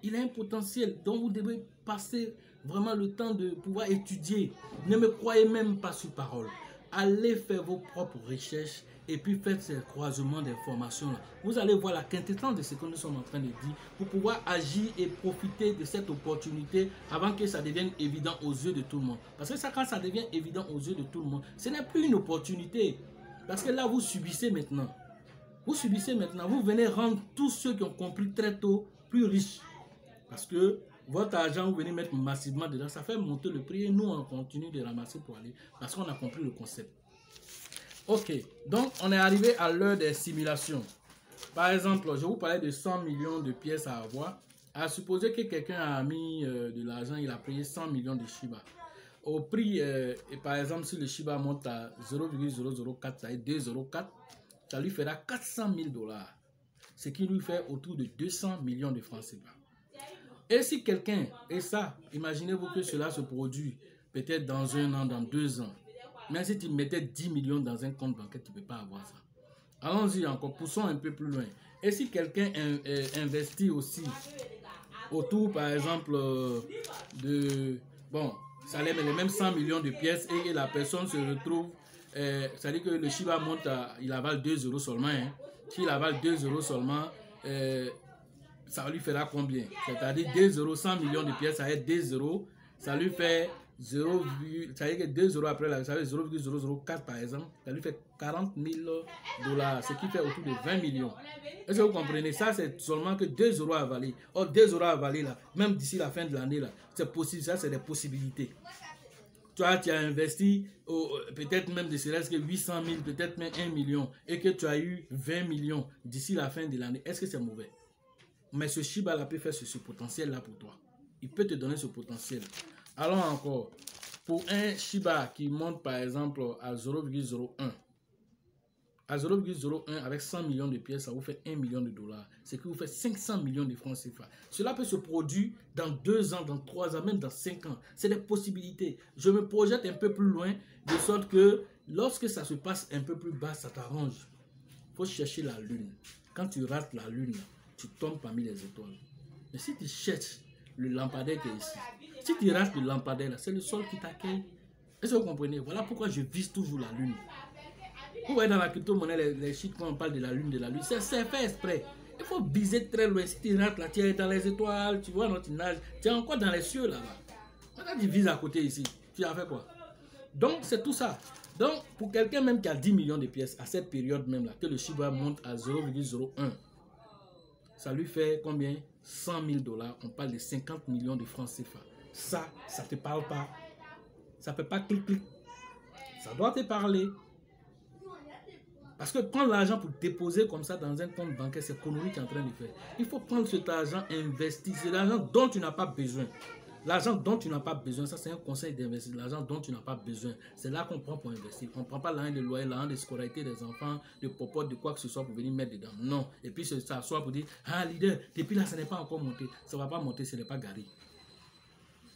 Il a un potentiel dont vous devez passer vraiment le temps de pouvoir étudier. Ne me croyez même pas sur parole. Allez faire vos propres recherches et puis faites ces croisements d'informations. Vous allez voir la quintessence de ce que nous sommes en train de dire pour pouvoir agir et profiter de cette opportunité avant que ça devienne évident aux yeux de tout le monde. Parce que ça, quand ça devient évident aux yeux de tout le monde, ce n'est plus une opportunité. Parce que là, vous subissez maintenant. Vous subissez maintenant. Vous venez rendre tous ceux qui ont compris très tôt plus riches. Parce que votre argent, vous venez mettre massivement dedans, ça fait monter le prix et nous, on continue de ramasser pour aller parce qu'on a compris le concept. Ok, donc on est arrivé à l'heure des simulations. Par exemple, je vous parlais de 100 millions de pièces à avoir. À supposer que quelqu'un a mis de l'argent, il a payé 100 millions de Shiba. Au prix, et par exemple, si le Shiba monte à 0,004, ça est 2,04, ça lui fera 400 000 $. Ce qui lui fait autour de 200 millions de francs CFA. Et si quelqu'un, et ça, imaginez-vous que cela se produit peut-être dans 1 an, dans 2 ans. Mais si tu mettais 10 millions dans un compte bancaire, tu ne peux pas avoir ça. Allons-y encore, poussons un peu plus loin. Et si quelqu'un investit aussi autour, par exemple, de... Bon, ça les mêmes 100 millions de pièces et la personne se retrouve... c'est-à-dire que le Shiba monte à... Il avale 2 € seulement. Hein. S'il avale 2 € seulement... ça lui fera combien? C'est-à-dire 2 €, 100 millions de pièces, ça va être 2 €. Ça lui fait 0, ça veut dire que 2 € après, là, ça veut 0,004 par exemple, ça lui fait 40 000 $, ce qui fait autour de 20 millions. Est-ce que vous comprenez? Ça, c'est seulement que 2 € à avaler. Or, 2 € à avaler, là, même d'ici la fin de l'année, là, c'est possible, ça, c'est des possibilités. Toi, tu as investi peut-être même de serait-ce que 800 000, peut-être même 1 million, et que tu as eu 20 millions d'ici la fin de l'année. Est-ce que c'est mauvais? Mais ce Shiba là peut faire ce potentiel là pour toi. Il peut te donner ce potentiel. Allons encore. Pour un Shiba qui monte par exemple à 0,01. À 0,01 avec 100 millions de pièces, ça vous fait 1 million de $. Ce qui vous fait 500 millions de francs CFA. Cela peut se produire dans 2 ans, dans 3 ans, même dans 5 ans. C'est des possibilités. Je me projette un peu plus loin, de sorte que lorsque ça se passe un peu plus bas, ça t'arrange. Il faut chercher la lune. Quand tu rates la lune, tu tombes parmi les étoiles. Mais si tu cherches le lampadaire qui est ici, si tu rates le lampadaire là, c'est le sol qui t'accueille. Est-ce que vous comprenez? Voilà pourquoi je vise toujours la lune. Vous voyez dans la crypto-monnaie, les chiffres, quand on parle de la lune, c'est fait exprès. Il faut viser très loin. Si tu rentres là, tu es dans les étoiles, tu vois, non, tu nages, tu es encore dans les cieux là-bas. Quand tu vises à côté ici, tu as fait quoi? Donc, c'est tout ça. Donc, pour quelqu'un même qui a 10 millions de pièces, à cette période même là, que le Shiba monte à 0,01, ça lui fait combien? 100 000 $. On parle de 50 millions de francs CFA. Ça te parle pas. Ça ne peut pas clic-clic. Ça doit te parler. Parce que prendre l'argent pour déposer comme ça dans un compte bancaire, c'est connerie que tu es en train de faire. Il faut prendre cet argent et investir. C'est l'argent dont tu n'as pas besoin. L'argent dont tu n'as pas besoin, ça c'est un conseil d'investir. L'argent dont tu n'as pas besoin, c'est là qu'on prend pour investir. On ne prend pas l'argent de loyer, l'argent de scolarité des enfants, de popote, de quoi que ce soit pour venir mettre dedans. Non. Et puis ça soit pour dire, ah leader, depuis là, ça n'est pas encore monté. Ça ne va pas monter, ce n'est pas garé.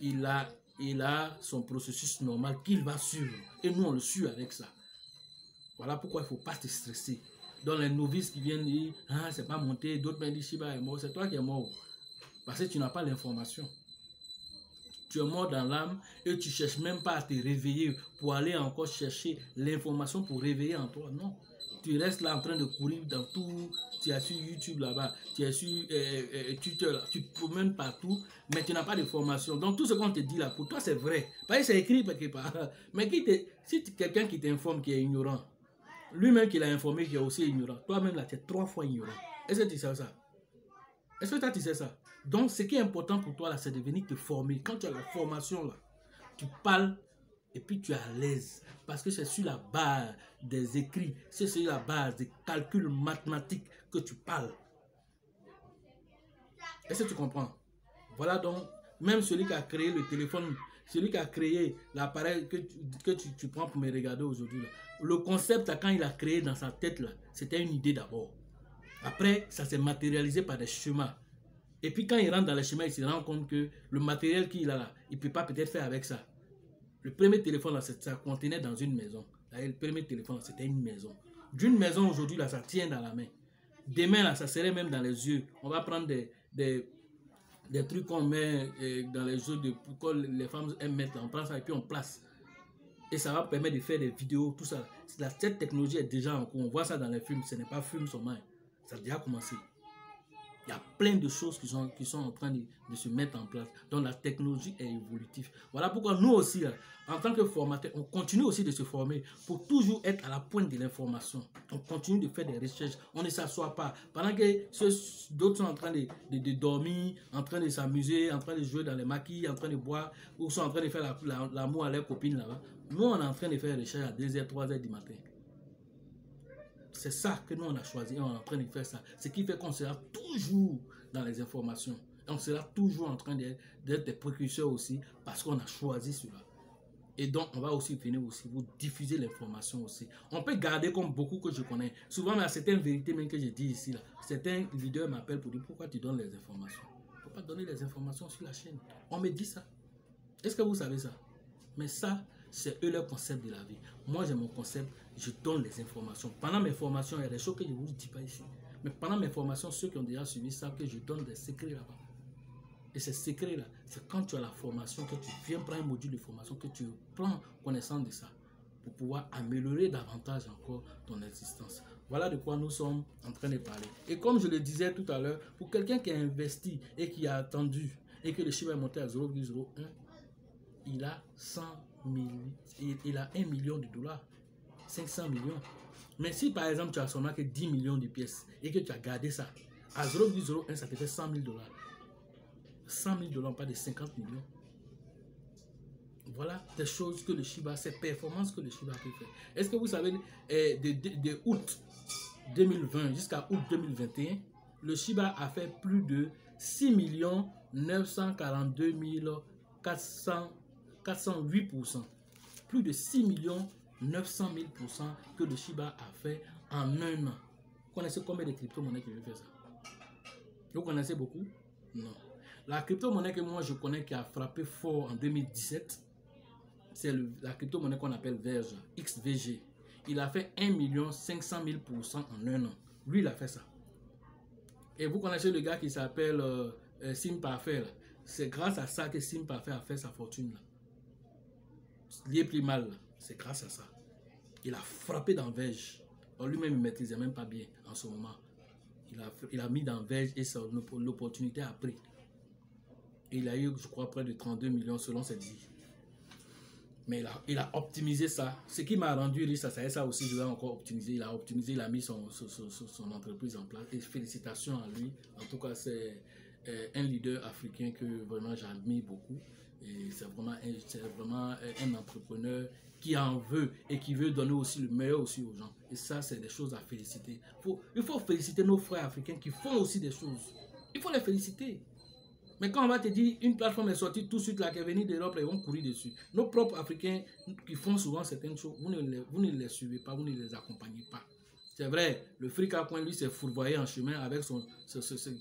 Il a son processus normal qu'il va suivre. Et nous, on le suit avec ça. Voilà pourquoi il ne faut pas te stresser. Dans les novices qui viennent dire, ah, c'est pas monté, d'autres me disent, Shiba est mort, c'est toi qui es mort. Parce que tu n'as pas l'information. Tu es mort dans l'âme et tu ne cherches même pas à te réveiller pour aller encore chercher l'information pour réveiller en toi. Non. Tu restes là en train de courir dans tout. Tu es sur YouTube là-bas, tu es sur Twitter, là. Tu te promènes partout, mais tu n'as pas de formation. Donc tout ce qu'on te dit là, pour toi c'est vrai. Parce que c'est écrit quelque part. Mais si quelqu'un qui t'informe qui est ignorant, lui-même qui l'a informé qui est aussi ignorant, toi-même là tu es 3 fois ignorant. Est-ce que tu sais ça? Est-ce que toi tu sais ça? Donc ce qui est important pour toi là, c'est de venir te former. Quand tu as la formation là, tu parles et puis tu es à l'aise. Parce que c'est sur la base des écrits, c'est sur la base des calculs mathématiques que tu parles. Est-ce que tu comprends? Voilà donc, même celui qui a créé le téléphone, celui qui a créé l'appareil que tu prends pour me regarder aujourd'hui, le concept, quand il a créé dans sa tête, là, c'était une idée d'abord. Après, ça s'est matérialisé par des schémas. Et puis quand il rentre dans les schémas, il se rend compte que le matériel qu'il a là, il ne peut pas peut-être faire avec ça. Le premier téléphone, là, ça contenait dans une maison. Là, le premier téléphone, c'était une maison. D'une maison, aujourd'hui, là, ça tient dans la main. Demain, là, ça serait même dans les yeux. On va prendre des trucs qu'on met dans les yeux pour que les femmes aiment mettre. Là. On prend ça et puis on place. Et ça va permettre de faire des vidéos, tout ça. Cette technologie est déjà en cours. On voit ça dans les films. Ce n'est pas film seulement. Ça a déjà commencé. Il y a plein de choses qui sont en train de se mettre en place. Donc la technologie est évolutive. Voilà pourquoi nous aussi, là, en tant que formateurs, on continue aussi de se former pour toujours être à la pointe de l'information. On continue de faire des recherches. On ne s'assoit pas. Pendant que d'autres sont en train de dormir, en train de s'amuser, en train de jouer dans les maquis, en train de boire, ou sont en train de faire l'amour à leurs copines là-bas. Nous, on est en train de faire des recherches à 2h, 3h du matin. C'est ça que nous on a choisi, on est en train de faire ça. Ce qui fait qu'on sera toujours dans les informations. Et on sera toujours en train d'être des précurseurs aussi parce qu'on a choisi cela. Et donc on va aussi venir aussi vous diffuser l'information aussi. On peut garder comme beaucoup que je connais. Souvent, mais c'est une vérité même que je dis ici. Là. Certains leaders m'appellent pour dire pourquoi tu donnes les informations. Il ne faut pas donner les informations sur la chaîne. On me dit ça. Est-ce que vous savez ça? Mais ça, c'est eux leur concept de la vie. Moi, j'ai mon concept, je donne les informations. Pendant mes formations, il y a des choses que je ne vous dis pas ici. Mais pendant mes formations, ceux qui ont déjà suivi savent que je donne des secrets là-bas. Et ces secrets-là, c'est quand tu as la formation, que tu viens prendre un module de formation, que tu prends connaissance de ça pour pouvoir améliorer davantage encore ton existence. Voilà de quoi nous sommes en train de parler. Et comme je le disais tout à l'heure, pour quelqu'un qui a investi et qui a attendu et que le chiffre est monté à 0,01, il a 100 000, il a 1 million de dollars, 500 millions. Mais si par exemple tu as seulement que 10 millions de pièces et que tu as gardé ça, à 0,01 ça te fait 100 000 dollars. 100 000 dollars, pas de 50 millions. Voilà des choses que le Shiba, ces performances que le Shiba peut faire. Est-ce que vous savez, de août 2020 jusqu'à août 2021, le Shiba a fait plus de 6 942 408%. Plus de 6 900 000% que le Shiba a fait en un an. Vous connaissez combien de crypto-monnaies qui veut faire ça? Vous connaissez beaucoup? Non. La crypto-monnaie que moi je connais qui a frappé fort en 2017, c'est la crypto-monnaie qu'on appelle Verge, XVG. Il a fait 1 500 000% en un an. Lui, il a fait ça. Et vous connaissez le gars qui s'appelle Sim Parfait, c'est grâce à ça que Sim Parfait a fait sa fortune. Lié plus mal, c'est grâce à ça. Il a frappé dans Verge. Lui-même, il ne maîtrisait même pas bien en ce moment. Il a mis dans Verge et l'opportunité a pris. Et il a eu, je crois, près de 32 millions selon ses dires. Mais il a optimisé ça. Ce qui m'a rendu riche, ça aussi, je vais encore optimiser. Il a optimisé, il a mis son entreprise en place. Et félicitations à lui. En tout cas, c'est un leader africain que vraiment j'admire beaucoup. Et c'est vraiment un entrepreneur qui en veut et qui veut donner aussi le meilleur aussi aux gens. Et ça, c'est des choses à féliciter. Il faut féliciter nos frères africains qui font aussi des choses. Il faut les féliciter. Mais quand on va te dire, une plateforme est sortie tout de suite, là, qui est venue d'Europe, ils vont courir dessus. Nos propres Africains qui font souvent certaines choses, vous ne les suivez pas, vous ne les accompagnez pas. C'est vrai, le Frikacoin, lui, s'est fourvoyé en chemin avec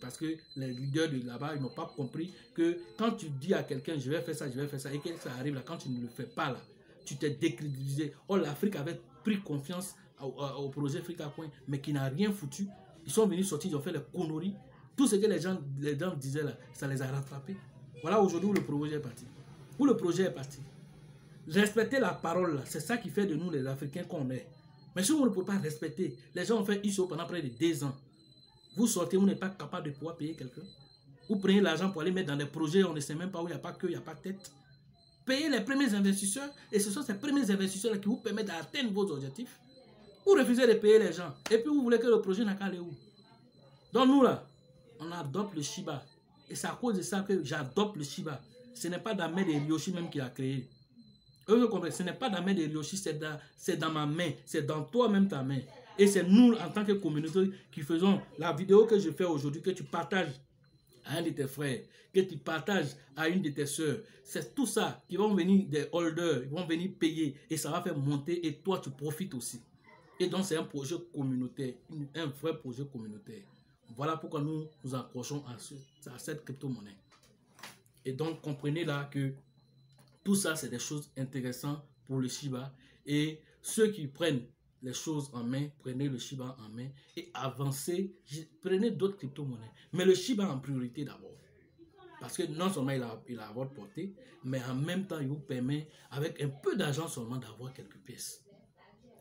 parce que les leaders de là-bas, ils n'ont pas compris que quand tu dis à quelqu'un, je vais faire ça, et que ça arrive là, quand tu ne le fais pas là, tu t'es décrédibilisé. Or, l'Afrique avait pris confiance au projet Frikacoin, mais qui n'a rien foutu. Ils sont venus sortir, ils ont fait les conneries. Tout ce que les gens disaient là, ça les a rattrapés. Voilà aujourd'hui où le projet est parti. Où le projet est parti. Respecter la parole, c'est ça qui fait de nous les Africains qu'on est. Mais si on ne peut pas respecter, les gens ont fait ISO pendant près de 2 ans. Vous sortez, vous n'êtes pas capable de pouvoir payer quelqu'un. Vous prenez l'argent pour aller mettre dans des projets, on ne sait même pas où il n'y a pas queue, il n'y a pas tête. Payez les premiers investisseurs, et ce sont ces premiers investisseurs qui vous permettent d'atteindre vos objectifs. Vous refusez de payer les gens, et puis vous voulez que le projet n'a qu'à aller où? Donc nous là, on adopte le Shiba. Et c'est à cause de ça que j'adopte le Shiba. Ce n'est pas Ahmed Rioshi même qui l'a créé. Eux, ce n'est pas Ahmed Rioshi, c'est dans ma main. C'est dans toi-même ta main. Et c'est nous, en tant que communauté, qui faisons la vidéo que je fais aujourd'hui, que tu partages à un de tes frères, que tu partages à une de tes soeurs. C'est tout ça qui vont venir des holders, ils vont venir payer et ça va faire monter et toi, tu profites aussi. Et donc, c'est un projet communautaire, un vrai projet communautaire. Voilà pourquoi nous nous accrochons à cette crypto-monnaie. Et donc, comprenez là que tout ça, c'est des choses intéressantes pour le Shiba. Et ceux qui prennent les choses en main, prenez le Shiba en main et avancez, prenez d'autres crypto-monnaies. Mais le Shiba en priorité d'abord. Parce que non seulement il a à votre portée, mais en même temps, il vous permet, avec un peu d'argent seulement, d'avoir quelques pièces.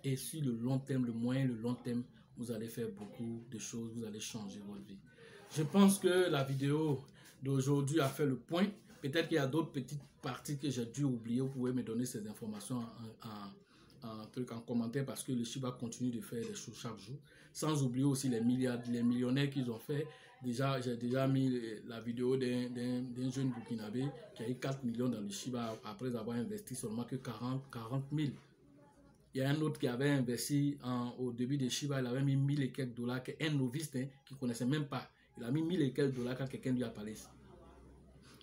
Et sur le long terme, le moyen, le long terme, vous allez faire beaucoup de choses, vous allez changer votre vie. Je pense que la vidéo d'aujourd'hui a fait le point. Peut-être qu'il y a d'autres petites parties que j'ai dû oublier. Vous pouvez me donner ces informations en commentaire parce que le Shiba continue de faire des choses chaque jour. Sans oublier aussi les millionnaires qu'ils ont fait. Déjà, j'ai déjà mis la vidéo d'un jeune Burkinabé qui a eu 4 millions dans le Shiba après avoir investi seulement que 40 000. Il y a un autre qui avait investi au début de Shiba, il avait mis 1000 et quelques dollars, un novice qui ne connaissait même pas. Il a mis 1000 et quelques dollars quand quelqu'un lui a parlé.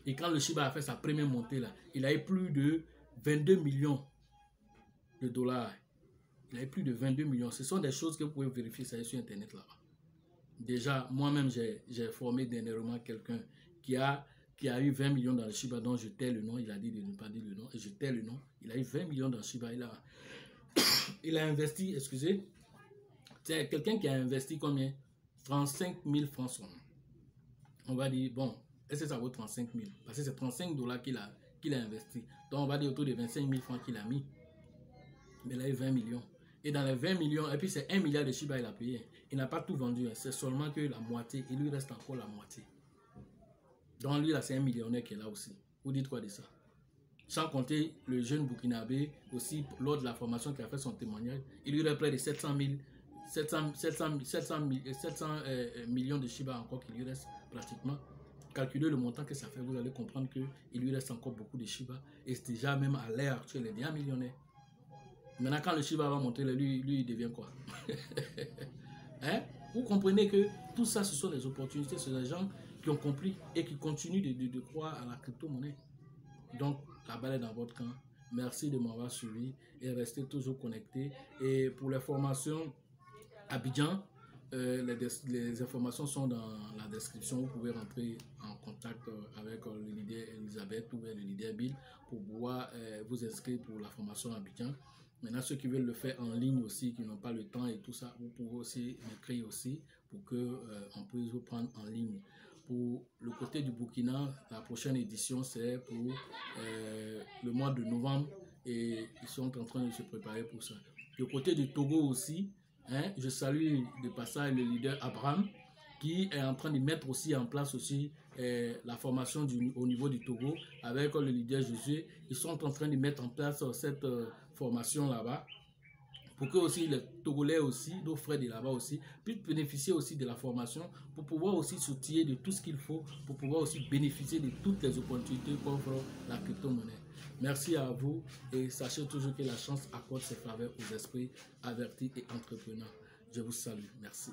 Et quand le Shiba a fait sa première montée, là, il a eu plus de 22 millions de dollars. Il a eu plus de 22 millions. Ce sont des choses que vous pouvez vérifier ça sur Internet là-bas. Déjà, moi-même, j'ai formé dernièrement quelqu'un qui a eu 20 millions dans le Shiba, dont je tais le nom. Il a dit de ne pas dire le nom. Et je tais le nom. Il a eu 20 millions dans le Shiba. Il a investi, excusez, c'est quelqu'un qui a investi combien? 35 000 francs seulement. On va dire, bon, est-ce que ça vaut 35 000? Parce que c'est 35 dollars qu'il a investi. Donc on va dire autour de 25 000 francs qu'il a mis. Mais il a eu 20 millions. Et dans les 20 millions, et puis c'est 1 milliard de Shiba il a payé. Il n'a pas tout vendu, c'est seulement que la moitié. Il lui reste encore la moitié. Donc lui là, c'est un millionnaire qui est là aussi. Vous dites quoi de ça? Sans compter le jeune Burkinabé, aussi lors de la formation qui a fait son témoignage, il lui reste près de 700 millions de Shiba encore qui lui reste pratiquement. Calculez le montant que ça fait, vous allez comprendre qu'il lui reste encore beaucoup de Shiba. Et c'est déjà même à l'heure actuelle, il est déjà millionnaire. Maintenant, quand le Shiba va monter, lui il devient quoi? Hein? Vous comprenez que tout ça, ce sont des opportunités, ce sont des gens qui ont compris et qui continuent de croire à la crypto-monnaie. Donc, la balle est dans votre camp. Merci de m'avoir suivi et restez toujours connectés. Et pour les formations Abidjan, les informations sont dans la description. Vous pouvez rentrer en contact avec le leader Elisabeth ou le leader Bill pour pouvoir vous inscrire pour la formation Abidjan. Maintenant, ceux qui veulent le faire en ligne aussi, qui n'ont pas le temps et tout ça, vous pouvez aussi m'écrire aussi pour qu'on puisse vous prendre en ligne. Pour le côté du Burkina, la prochaine édition, c'est pour le mois de novembre et ils sont en train de se préparer pour ça. Du côté du Togo aussi, hein, je salue de passage le leader Abraham qui est en train de mettre aussi en place aussi la formation au niveau du Togo avec le leader Josué. Ils sont en train de mettre en place cette formation là-bas pour que aussi les Togolais aussi, nos frères de là-bas aussi, puissent bénéficier aussi de la formation pour pouvoir aussi s'outiller de tout ce qu'il faut pour pouvoir aussi bénéficier de toutes les opportunités qu'offre la crypto-monnaie. Merci à vous et sachez toujours que la chance accorde ses faveurs aux esprits avertis et entrepreneurs. Je vous salue. Merci.